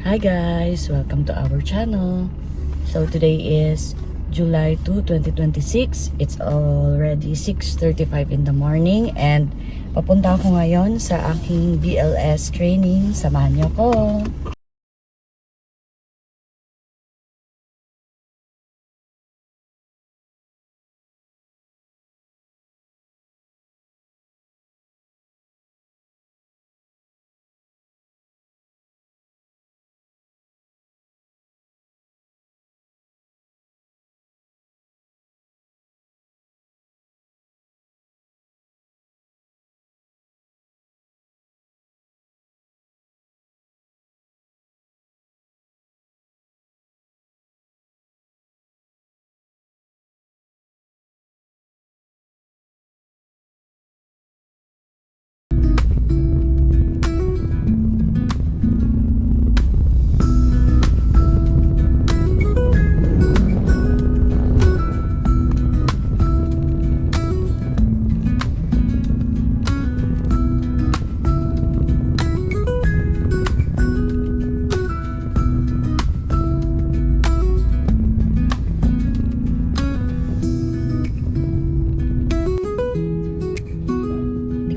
Hi guys! Welcome to our channel. So today is July 2, 2026. It's already 6:35 in the morning and papunta ako ngayon sa aking BLS training. Samahan niyo ko!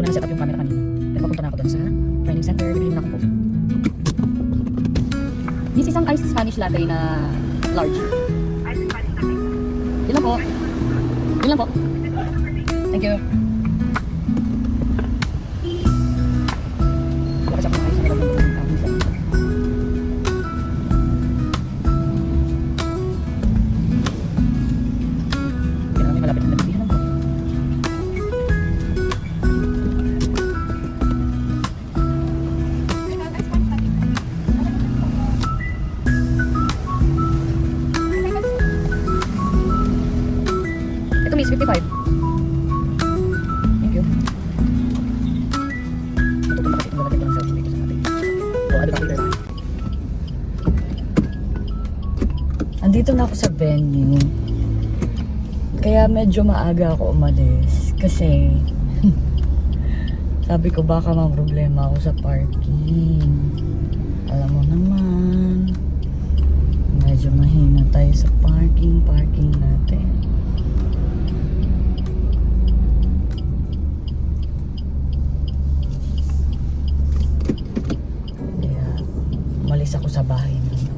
Set up yung camera kanina. Pero papunta na ako doon sa training center. Bibili na akong coffee. This isang iced Spanish latte na large. Iced Spanish latte? Yun lang po. Yun lang po. Thank you. Wala kasi akong ayos na nilagyan ng coffee sa hindi na kami malapit na nagbihan ng coffee. Ito is 55. Thank you. Matutumba kasi itong lalagyan ko ng selfie dito sa ating. So, ano ba kayo? Andito na ako sa venue. Kaya medyo maaga ako umalis. Kasi sabi ko baka may problema ako sa parking. Alam mo naman, medyo mahina tayo sa parking natin. Umalis ako sa bahay naman.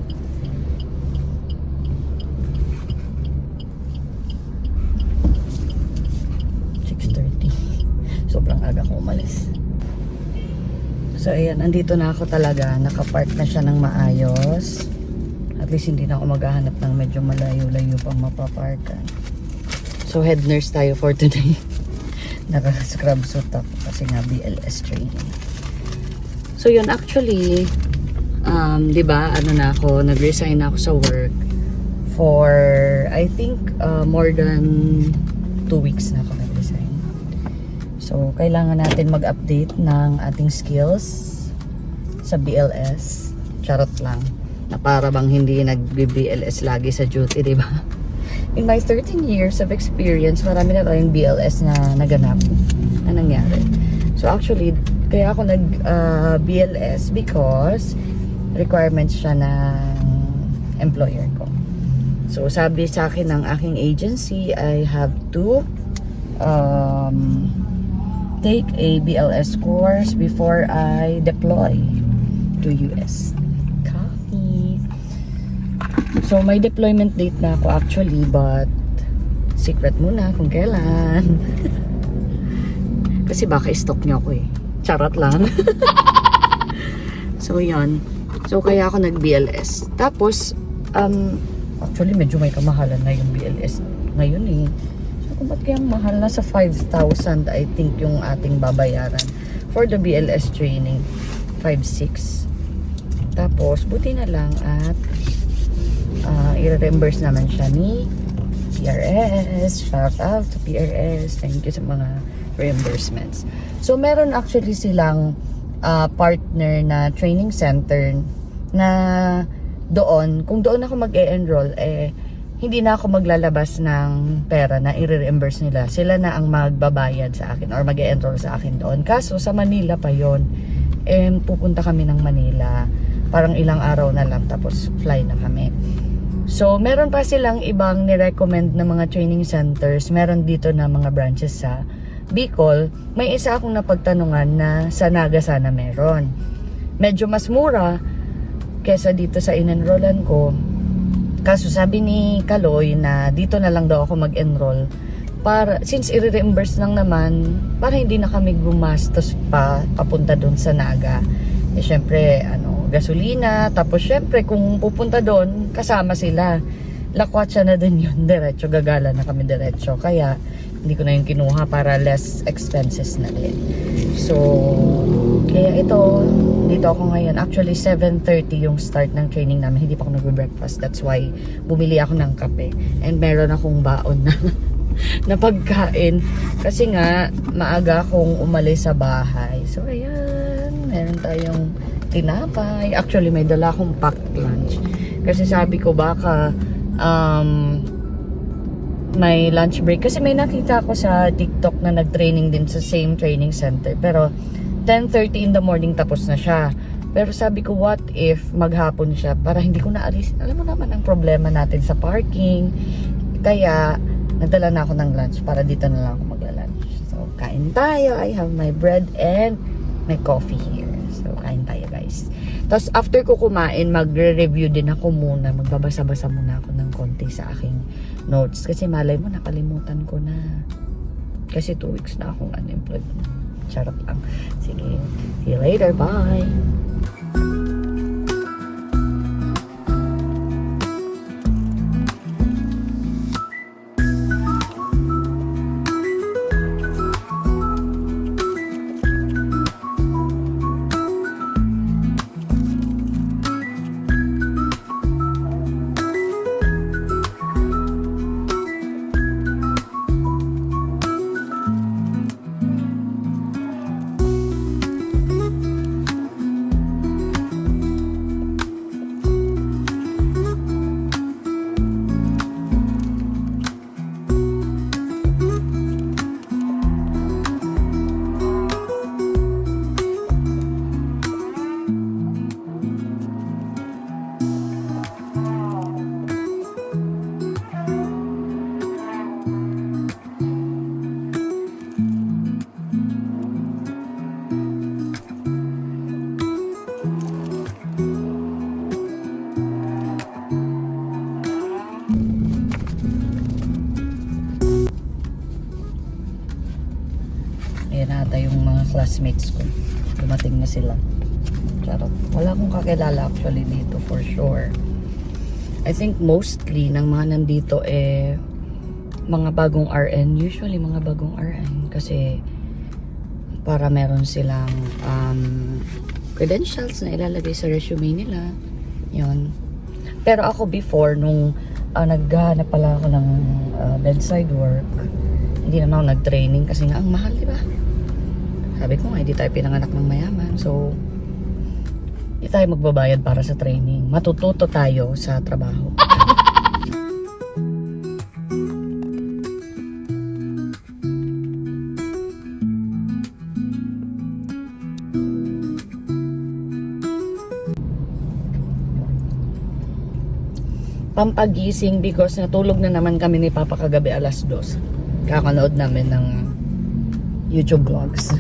Sobrang aga ko umalis. So ayan, andito na ako talaga. Nakapark na siya ng maayos. At least hindi na ako maghahanap ng medyo malayo-layo pang mapaparkan. So head nurse tayo for today. Naka-scrub suit ako kasi nga BLS training. So yun, actually di ba, ano na ako, nag-resign ako sa work for I think more than 2 weeks na ako nag-resign. So kailangan natin mag-update ng ating skills sa BLS. Charot lang, na para bang hindi nag-BLS lagi sa duty, di ba? In my 13 years of experience, marami na tayong BLS na naganap na nangyari. So actually, kaya ako nag-BLS because requirements siya ng employer ko. So sabi sa akin ng aking agency, I have to take a BLS course before I deploy to US. Coffee. So may deployment date na ako actually, but secret muna kung kailan. Kasi baka i-stalk niyo ako eh. Charot lang. So yan. So kaya ako nag-BLS. Tapos actually medyo may kamahalan na yung BLS ngayon eh. So kung ba't kaya mahal na sa 5,000 I think yung ating babayaran for the BLS training. 5,600. Tapos buti na lang at i-reimburse naman siya ni PRS. Shout out to PRS. Thank you sa mga reimbursements. So meron actually silang partner na training center na doon, kung doon ako mag-e-enroll, hindi na ako maglalabas ng pera na i-reimburse nila. Sila na ang magbabayad sa akin or mag-e-enroll sa akin doon. Kaso sa Manila pa yon. Pupunta kami ng Manila. Parang ilang araw na lang tapos fly na kami. So, meron pa silang ibang ni-recommend na mga training centers. Meron dito na mga branches sa Bicol. May isa akong napagtanungan na sa Naga sana meron. Medyo mas mura kesa dito sa in-enrollan ko. Kaso sabi ni Kaloy na dito na lang daw ako mag-enroll. Para, since i-reimburse lang naman, para hindi na kami gumastos pa papunta doon sa Naga. Eh, syempre, gasolina, tapos syempre kung pupunta doon, kasama sila. Lakwatsa na din yun, diretso, gagala na kami diretso. Kaya, hindi ko na yung kinuha para less expenses na din. So, kaya ito, dito ako ngayon. Actually, 7:30 yung start ng training namin. Hindi pa ako nag-breakfast. That's why, bumili ako ng kape. And meron akong baon na na pagkain. Kasi nga, maaga akong umalis sa bahay. So, ayan, meron tayong tinapay. Actually, may dala akong packed lunch. Kasi sabi ko baka may lunch break. Kasi may nakita ako sa TikTok na nag-training din sa same training center. Pero 10:30 in the morning tapos na siya. Pero sabi ko, what if maghapon siya para hindi ko naalis. Alam mo naman ang problema natin sa parking. Kaya, nagdala na ako ng lunch para dito na lang ako magla-lunch. So, kain tayo. I have my bread and my coffee here. So, kain tayo guys. Tapos, after ko kumain, magre-review din ako muna. Magbabasa-basa muna ako ng konti sa aking notes. Kasi malay mo, nakalimutan ko na. Kasi 2 weeks na akong unemployed. Charot lang. Sige. See you later. Bye! Ayan ata yung mga classmates ko. Dumating na sila. Charot. Wala akong kakilala actually dito for sure. I think mostly ng mga nandito mga bagong RN. Usually mga bagong RN. Kasi para meron silang credentials na ilalagay sa resume nila. Yun. Pero ako before, nung naghahanap pala ako ng bedside work, hindi naman ako nag-training kasi nga ang mahal, diba? Sabi ko nga, hindi tayo pinanganak ng mayaman. So, hindi tayo magbabayad para sa training. Matututo tayo sa trabaho. Pampagising because natulog na naman kami ni Papa kagabi 2:00. Kakanood namin ng YouTube vlogs.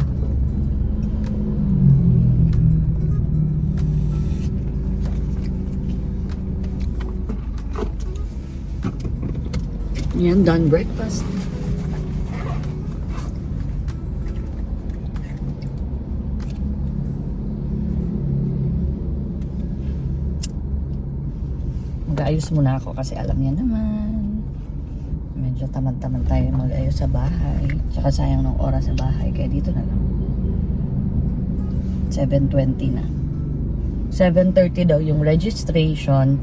Yan, done breakfast. Mag-ayos muna ako kasi alam niya naman. Medyo tamad-tamad tayo mag-ayos sa bahay. Tsaka sayang ng oras sa bahay. Kaya dito na lang. 7:20 na. 7:30 daw yung registration.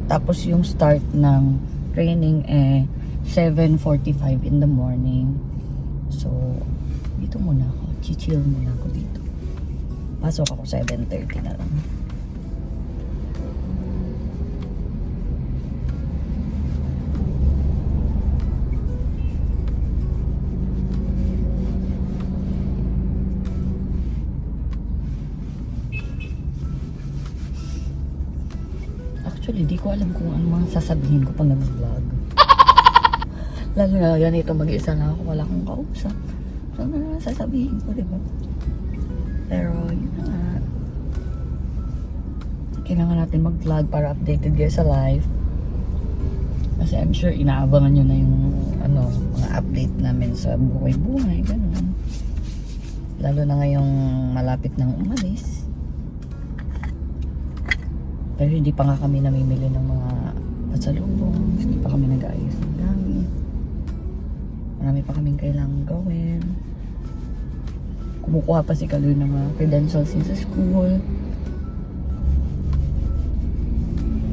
Tapos yung start ng training 7:45 in the morning. So, dito muna ako. Chill muna ako dito. Pasok ako 7:30 na lang. Actually, di ko alam kung ano mga sasabihin ko pag nag-vlog. Lalo na yan ito, mag-isa na ako, wala akong kausap. So, ano na sasabihin ko, diba? Pero, yun na nga. Kailangan natin mag-vlog para updated kayo sa life. Kasi I'm sure inaabangan nyo na yung mga update namin sa buhay-buhay, gano'n. Lalo na ngayong malapit nang umalis. Pero hindi pa nga kami namimili ng mga pasalubong. Hindi pa kami nag-aayos ng gamit. Marami pa kaming kailangang gawin. Kumukuha pa si Kaloy ng mga credentials niya sa school.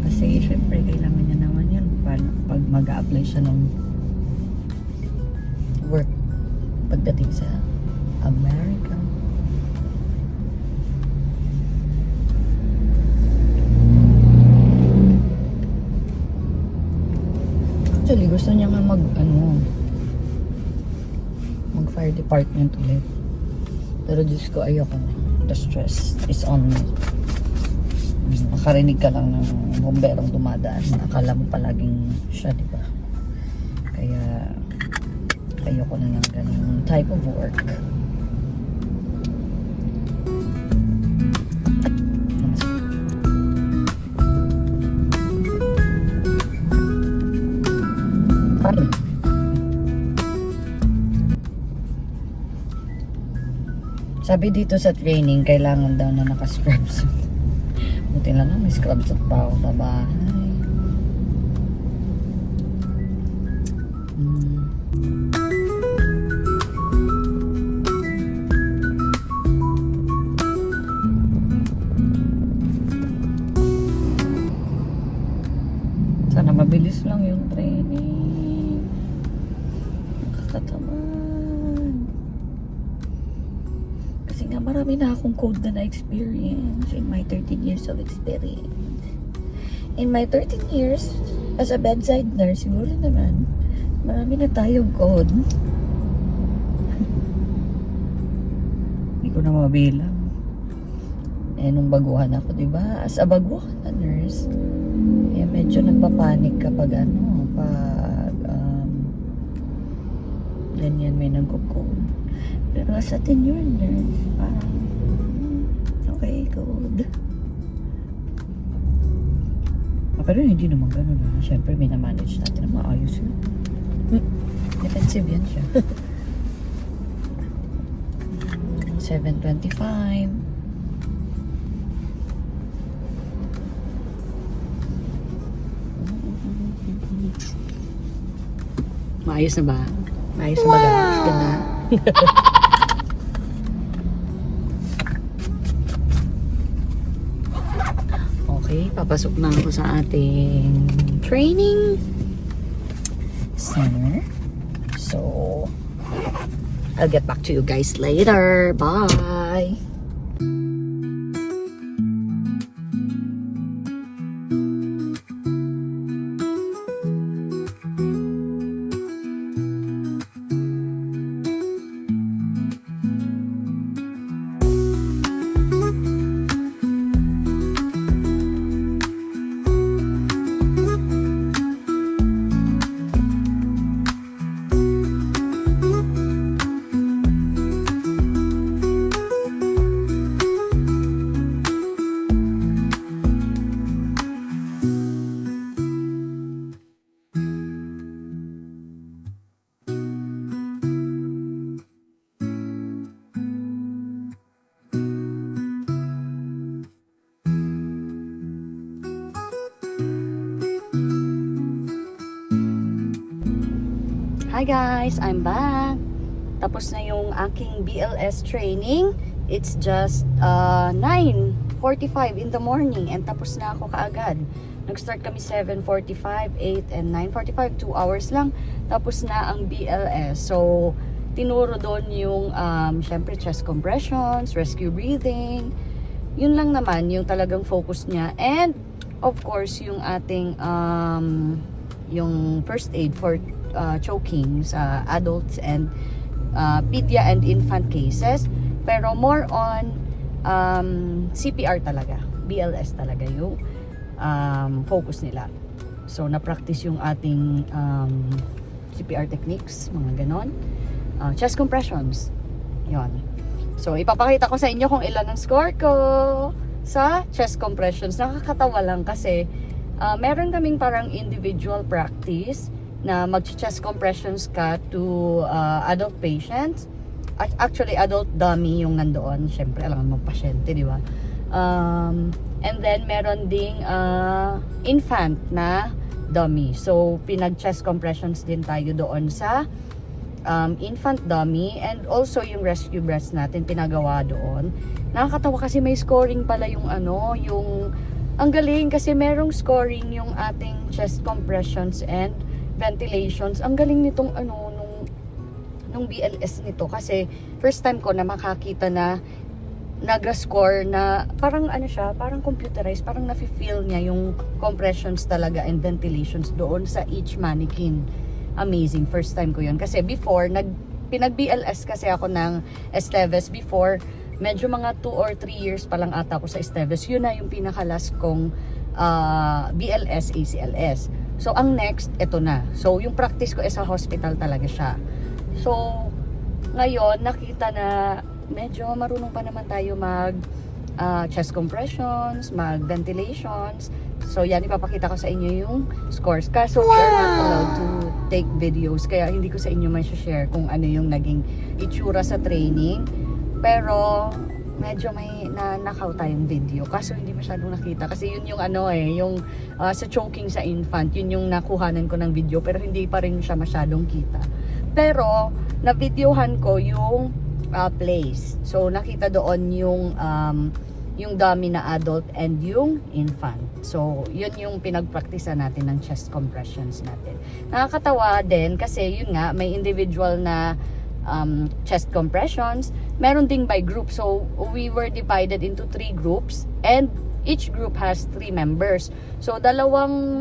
Kasi syempre kailangan niya naman yan pag mag-a-apply siya ng work pagdating sa America. Actually, gusto niya nga mag fire department ulit. Pero Diyos ko, ayoko na. The stress is on me. Makarinig ka lang ng bomberong dumadaan. Akala mo palaging siya, di ba? Kaya, ayoko na ng ganung type of work. Sabi dito sa training, kailangan daw na naka-scrubs. Buti lang na may scrubs at pa ako sa bahay. Sana mabilis lang yung training. Nakakatamad. Kasi nga marami na akong code na na-experience in my 13 years of experience. In my 13 years as a bedside nurse, siguro naman, marami na tayong code. Hindi ko na mabilang. Eh, nung baguhan ako, diba? As a baguhan na nurse, eh, medyo nagpapanik kapag ganyan may nagko-code. Pero as a tenure nurse, parang, okay, good. Pero hindi naman ganun na. Siyempre, may na-manage natin na maayos yun. Defensive yan siya. 7:25. Maayos na ba? Maayos na ba, guys? Ganda. Okay, papasok na ako sa ating training center. So, I'll get back to you guys later. Bye! Hi guys, I'm back. Tapos na yung aking BLS training. It's just 9:45 in the morning and tapos na ako kaagad. Nag-start kami 7:45, 8 and 9:45, 2 hours lang. Tapos na ang BLS. So, tinuro doon yung syempre chest compressions, rescue breathing. Yun lang naman yung talagang focus niya. And of course, yung ating yung first aid for choking sa adults and pedia and infant cases, pero more on CPR talaga, BLS talaga yung focus nila. So, na-practice yung ating CPR techniques, mga ganon. Chest compressions. Yon. So, ipapakita ko sa inyo kung ilan ang score ko sa chest compressions. Nakakatawa lang kasi meron kaming parang individual practice na mag-chest compressions ka to adult patients. Actually, adult dummy yung nandoon. Siyempre, alam mo, pasyente, di ba? And then, meron ding infant na dummy. So, pinag-chest compressions din tayo doon sa infant dummy, and also yung rescue breaths natin pinagawa doon. Nakakatawa kasi may scoring pala yung ang galing kasi merong scoring yung ating chest compressions and ventilations. Ang galing nitong nung BLS nito kasi first time ko na makakita na nag-score na parang siya, parang computerized, parang nafe-feel niya yung compressions talaga and ventilations doon sa each mannequin. Amazing, first time ko yun. Kasi before, pinag-BLS kasi ako ng Esteves before, medyo mga 2 or 3 years pa lang ata ako sa Esteves. Yun na yung pinaka-last kong BLS, ACLS. So, ang next, eto na. So, yung practice ko sa hospital talaga siya. So, ngayon, nakita na medyo marunong pa naman tayo mag chest compressions, mag ventilations. So yan, ipapakita ko sa inyo yung scores. Kaso we are not allowed to take videos, kaya hindi ko sa inyo may share kung ano yung naging itsura sa training. Pero medyo may nanakaw tayong video, kaso hindi masyadong nakita kasi yun yung yung sa choking sa infant, yun yung nakuhanan ko ng video, pero hindi pa rin siya masyadong kita. Pero na-videohan ko yung place. So nakita doon yung dummy na adult and yung infant. So yun yung pinagpraktisa natin ng chest compressions natin. Nakakatawa din kasi yun nga, may individual na chest compressions, meron ding by group. So we were divided into 3 groups and each group has 3 members. So 2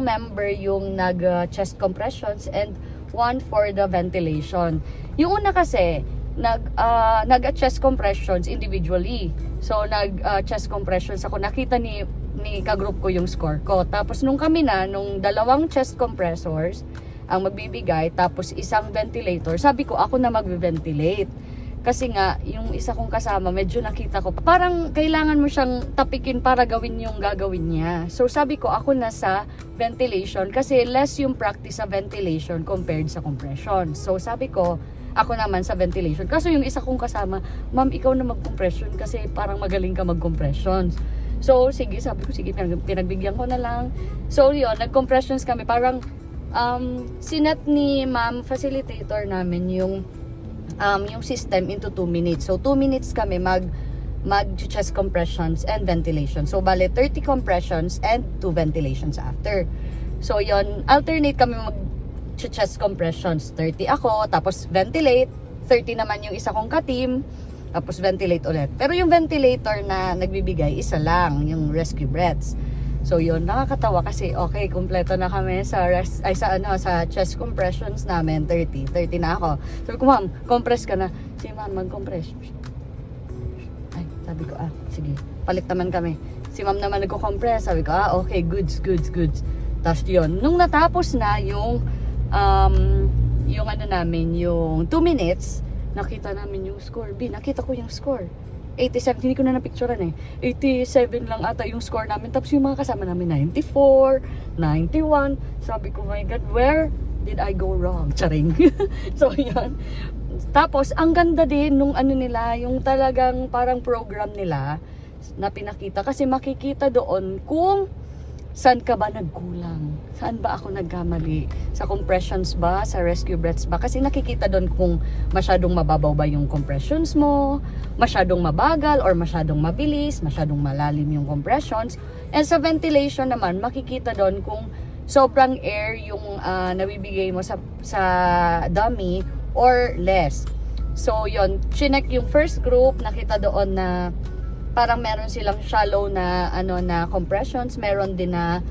member yung nag-chest compressions and 1 for the ventilation. Yung una kasi nag-chest compressions individually. So nag-chest compressions ako, nakita ni ka-group ko yung score ko. Tapos nung 2 chest compressors ang magbibigay, tapos 1 ventilator, sabi ko ako na mag-ventilate. Kasi nga, yung isa kong kasama, medyo nakita ko, parang kailangan mo siyang tapikin para gawin yung gagawin niya. So sabi ko, ako na sa ventilation kasi less yung practice sa ventilation compared sa compression. So sabi ko, ako naman sa ventilation. Kaso yung isa kong kasama, ma'am, ikaw na mag-compression kasi parang magaling ka mag-compressions. So sige, sabi ko, sige, pinagbigyan ko na lang. So yun, nag-compressions kami. Parang sinet ni ma'am facilitator namin yung system into 2 minutes. So 2 minutes kami mag-chest compressions and ventilation. So bale 30 compressions and 2 ventilations after. So yon, alternate kami mag-chest compressions. 30 ako, tapos ventilate. 30 naman yung isa kong ka-team, tapos ventilate ulit. Pero yung ventilator na nagbibigay, isa lang, yung rescue breaths. So yun, nakakatawa kasi okay, kumpleto na kami sa chest compressions namin. 30 na ako. Sabi ko, ma'am, compress ka na. Si ma'am, mag-compress. Ay, sabi ko, sige, palit naman kami. Si ma'am naman nagko-compress. Sabi ko, okay, goods. Tapos yun, nung natapos na yung yung 2 minutes, nakita namin yung score. Nakita ko yung score. 87, hindi ko na napicturean 87 lang ata yung score namin. Tapos yung mga kasama namin, 94, 91. Sabi ko, my God, where did I go wrong? Charing. So, yan. Tapos, ang ganda din nung nila, yung talagang parang program nila na pinakita. Kasi makikita doon kung saan ka ba nagkulang? Saan ba ako nagkamali? Sa compressions ba? Sa rescue breaths ba? Kasi nakikita doon kung masyadong mababaw ba yung compressions mo, masyadong mabagal or masyadong mabilis, masyadong malalim yung compressions. And sa ventilation naman, makikita doon kung sobrang air yung nabibigay mo sa dummy or less. So yon, chinek yung first group, nakita doon na parang meron silang shallow na na compressions, meron din na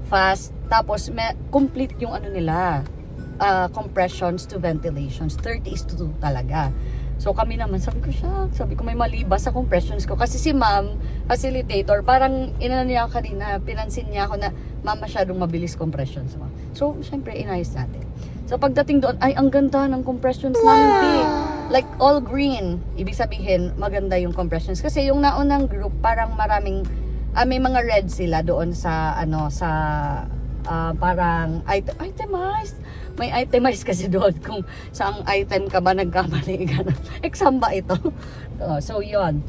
fast, tapos complete yung nila compressions to ventilations. 30:2 talaga. So kami naman, sabi ko may mali ba sa compressions ko? Kasi si ma'am, facilitator, parang inano niya kanina, pinansin niya ako na ma'am masyadong mabilis compressions mo. So syempre inayos natin. So pagdating doon, ay ang ganda ng compressions namin, P. Like all green. Ibig sabihin, maganda yung compressions. Kasi yung naunang group, parang maraming, may mga red sila doon sa, parang itemized. May itemized kasi doon kung saang item ka ba nagkamali. Exam ba ito? So yun.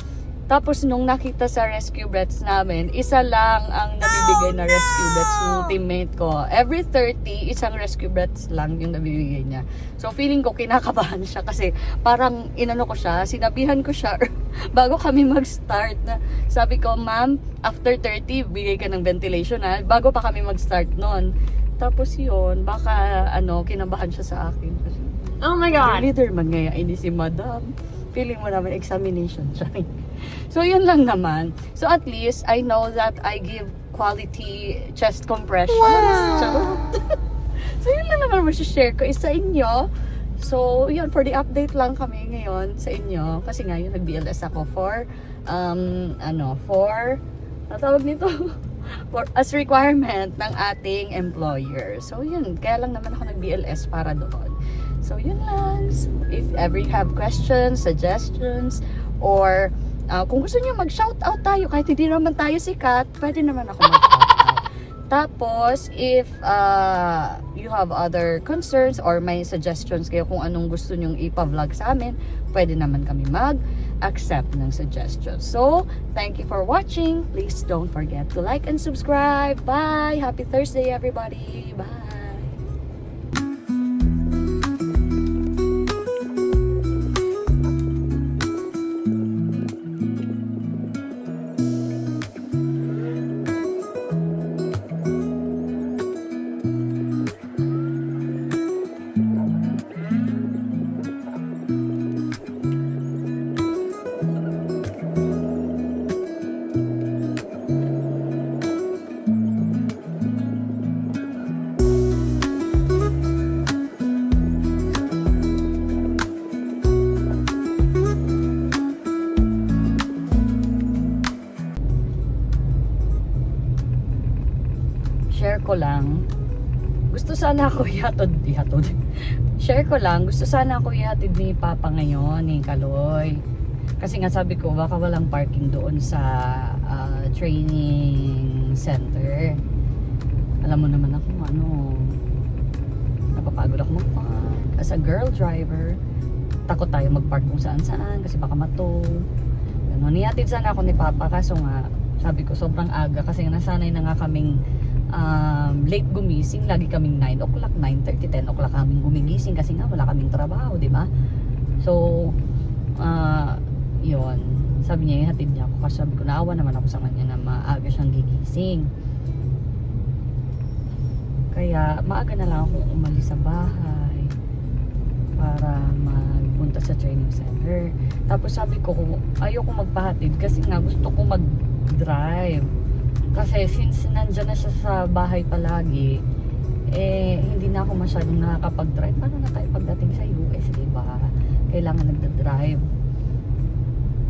Tapos nung nakita sa rescue bets namin, isa lang ang nabibigay na rescue bets ng teammate ko. Every 30, isang rescue bets lang yung nabibigay niya. So feeling ko kinakabahan siya kasi parang inano ko siya, sinabihan ko siya bago kami mag-start na sabi ko, ma'am, after 30, bigay ka ng ventilation ha, bago pa kami mag-start nun. Tapos yun, baka kinabahan siya sa akin. Kasi, Oh my God! leader man ngayon, ini si madam. Feeling mo naman examination siya. So yun lang naman. So at least I know that I give quality chest compressions. Wow. So yun lang naman share ko sa inyo. So yun, for the update lang kami ngayon sa inyo. Kasi ngayon nag-BLS ako for tawag nito for as requirement ng ating employer. So yun, kaya lang naman ako nag-BLS para doon. So yun lang. So, if ever you have questions, suggestions, or kung gusto niyo mag-shoutout tayo, kahit hindi naman tayo sikat, pwede naman ako mag-shoutout. Tapos, if you have other concerns or may suggestions kayo kung anong gusto nyong ipa-vlog sa amin, pwede naman kami mag-accept ng suggestions. So, thank you for watching. Please don't forget to like and subscribe. Bye! Happy Thursday, everybody! Bye! Share ko lang, gusto sana ako ihatod. Share ko lang, gusto sana ako ihatid ni Papa ngayon, ni Kaloy. Kasi nga sabi ko, baka walang parking doon sa training center. Alam mo naman ako, napapagod ako mag-park. As a girl driver, takot tayo mag-park kung saan-saan kasi baka mato. Nihatid sana ako ni Papa, kaso nga, sabi ko, sobrang aga kasi nasanay na nga kaming late gumising, lagi kaming 9 o'clock, 9:30, 10 o'clock kaming gumigising kasi nga wala kaming trabaho, di ba? So, yun. Sabi niya, ihatid niya ako kasi sabi ko, naawa naman ako sa kanya na maaga siyang gigising. Kaya, maaga na lang akong umalis sa bahay para magpunta sa training center. Tapos sabi ko, ayoko magpahatid kasi nga gusto ko mag-drive. Kasi since nandyan na siya sa bahay palagi, hindi na ako masyadong nakakapag-drive. Paano na tayo pagdating sa US, diba? Kailangan nagda-drive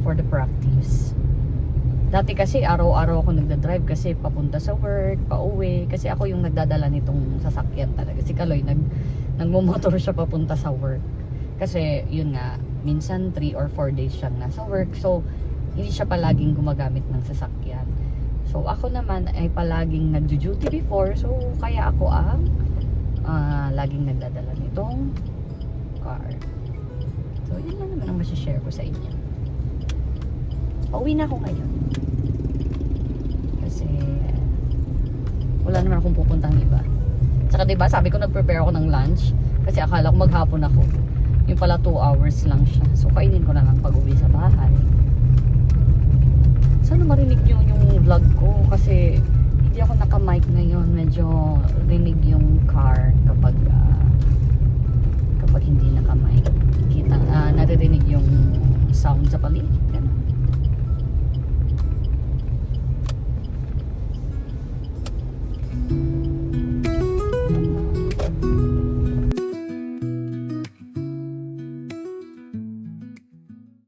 for the practice. Dati kasi araw-araw ako nagda-drive kasi papunta sa work, pauwi. Kasi ako yung nagdadala nitong sasakyan talaga. Si Kaloy, nagmumotor siya papunta sa work. Kasi yun nga, minsan 3 or 4 days siyang nasa work. So, hindi siya palaging gumagamit ng sasakyan. So, ako naman ay palaging nagjo-duty before. So, kaya ako ang laging nagdadala nitong car. So, yun lang naman ang masishare ko sa inyo. Pauwi na ako ngayon. Kasi, wala naman akong pupuntang iba. Tsaka diba, sabi ko nag-prepare ako ng lunch. Kasi akala ko maghapon ako. Yung pala 2 hours lang siya. So, kainin ko na lang pag-uwi sa bahay. Sana marinig nyo yung vlog ko kasi hindi ako naka-mic ngayon. Medyo rinig yung car kapag hindi naka-mic. Naririnig yung sound sa paligid. Ganun.